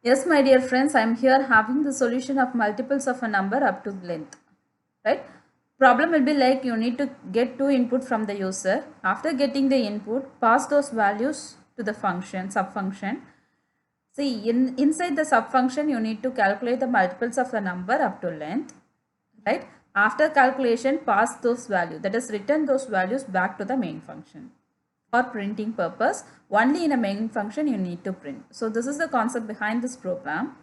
Yes, my dear friends, I am here having the solution of multiples of a number up to length, right? Problem will be like you need to get two input from the user. After getting the input, pass those values to the function, subfunction. See, inside the subfunction, you need to calculate the multiples of the number up to length, right? After calculation, pass those values, that is return those values back to the main function. For printing purpose, only in a main function you need to print. So this is the concept behind this program,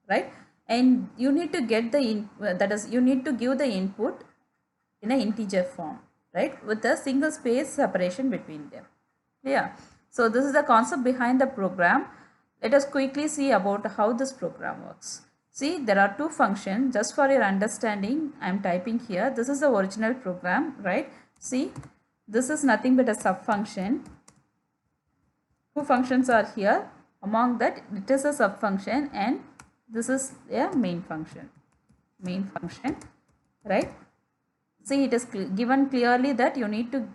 right? And you need to get the that is you need to give the input in an integer form, right, with a single space separation between them. Yeah. So this is the concept behind the program. Let us quickly see about how this program works. See, there are two functions. Just for your understanding, I am typing here. This is the original program, right? See, this is nothing but a subfunction. Two functions are here. Among that, it is a subfunction and this is a main function. Main function, right? See, it is given clearly that you need to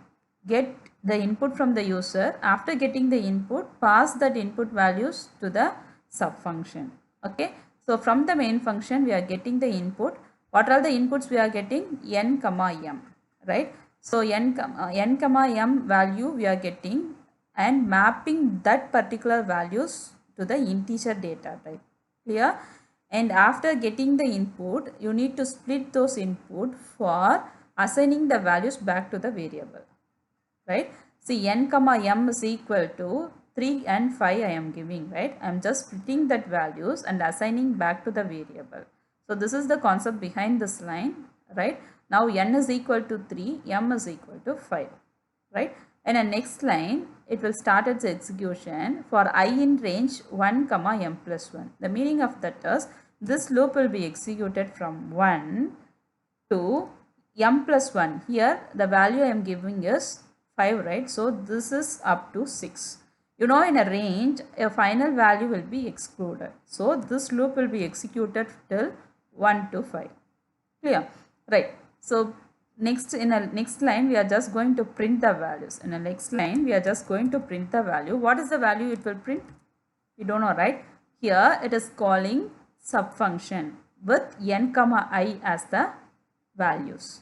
get the input from the user. After getting the input, pass that input values to the subfunction. Okay. So from the main function, we are getting the input. What are the inputs we are getting? N comma m, right? So n comma m value we are getting and mapping that particular values to the integer data type. Clear? And after getting the input, you need to split those input for assigning the values back to the variable, right? See, n comma m is equal to 3 and 5 I am giving, right? I am just splitting that values and assigning back to the variable. So this is the concept behind this line, right? Now n is equal to 3, m is equal to 5, right? And the next line, it will start its execution for I in range 1 comma m plus 1. The meaning of that is this loop will be executed from 1 to m plus 1. Here the value I am giving is 5, right? So this is up to 6. You know, in a range, a final value will be excluded. So this loop will be executed till 1 to 5. Clear? Right. So next, in a next line, we are just going to print the values. In the next line, we are just going to print the value. What is the value it will print? We don't know, right? Here it is calling subfunction with n comma I as the values.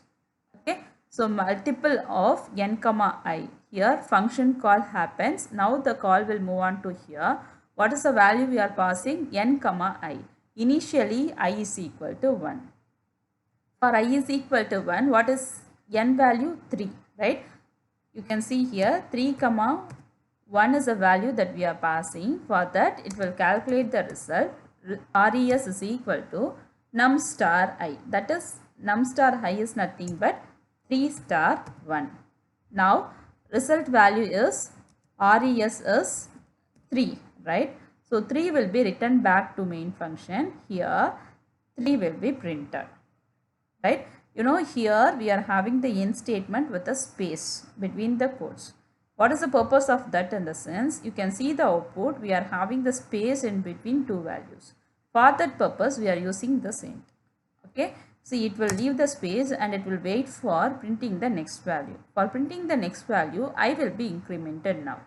Okay. So multiple of n comma I. Here function call happens. Now the call will move on to here. What is the value we are passing? N comma I. Initially I is equal to 1. For I is equal to 1, what is n value? 3, right? You can see here 3 comma 1 is a value that we are passing. For that, it will calculate the result. RES is equal to num star I. That is, num star I is nothing but 3 star 1. Now, result value is RES is 3, right? So, 3 will be returned back to main function. Here, 3 will be printed, right? You know, here we are having the end statement with a space between the quotes. What is the purpose of that? In the sense, you can see the output, we are having the space in between two values. For that purpose, we are using this end. Okay. See, it will leave the space and it will wait for printing the next value. For printing the next value, I will be incremented now.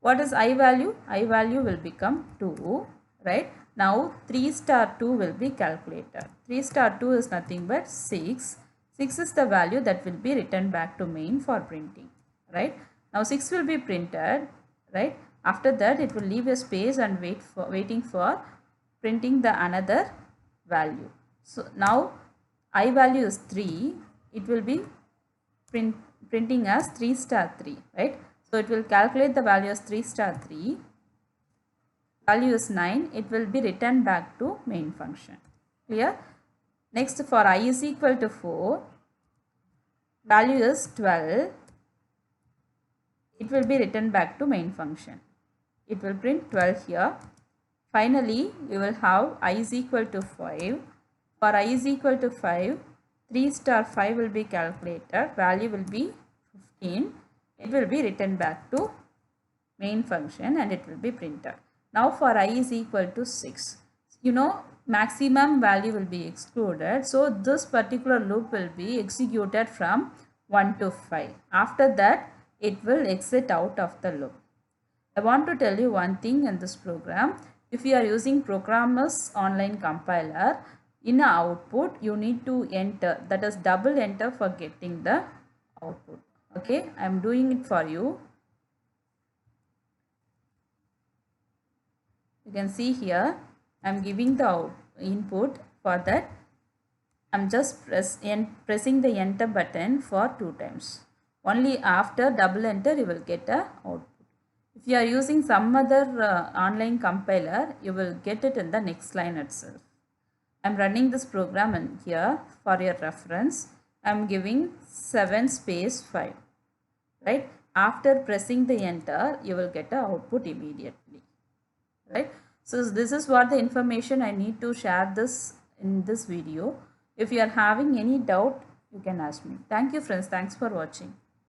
What is I value? I value will become 2, right? Now 3 star 2 will be calculated. 3 star 2 is nothing but 6. 6 is the value that will be returned back to main for printing, right? Now 6 will be printed, right? After that, it will leave a space and waiting for printing the another value. So now I value is 3. It will be printing as 3 star 3, right? So it will calculate the value as 3 star 3. Value is 9. It will be returned back to main function. Clear? Next, for I is equal to 4. Value is 12. It will be returned back to main function. It will print 12 here. Finally, we will have I is equal to 5. For I is equal to 5, 3 star 5 will be calculated. Value will be 15. It will be returned back to main function and it will be printed. Now for I is equal to 6. You know, maximum value will be excluded. So this particular loop will be executed from 1 to 5. After that, it will exit out of the loop. I want to tell you one thing in this program. If you are using Programmer's online compiler, in output you need to enter, that is double enter for getting the output. Okay, I am doing it for you. You can see here I am giving the input. For that I am just pressing the enter button for 2 times. Only after double enter you will get a output. If you are using some other online compiler, you will get it in the next line itself. I am running this program in here for your reference. I am giving 7 space 5. Right? After pressing the enter, you will get a output immediately. Right? So this is what the information I need to share this in this video. If you are having any doubt, you can ask me. Thank you friends. Thanks for watching.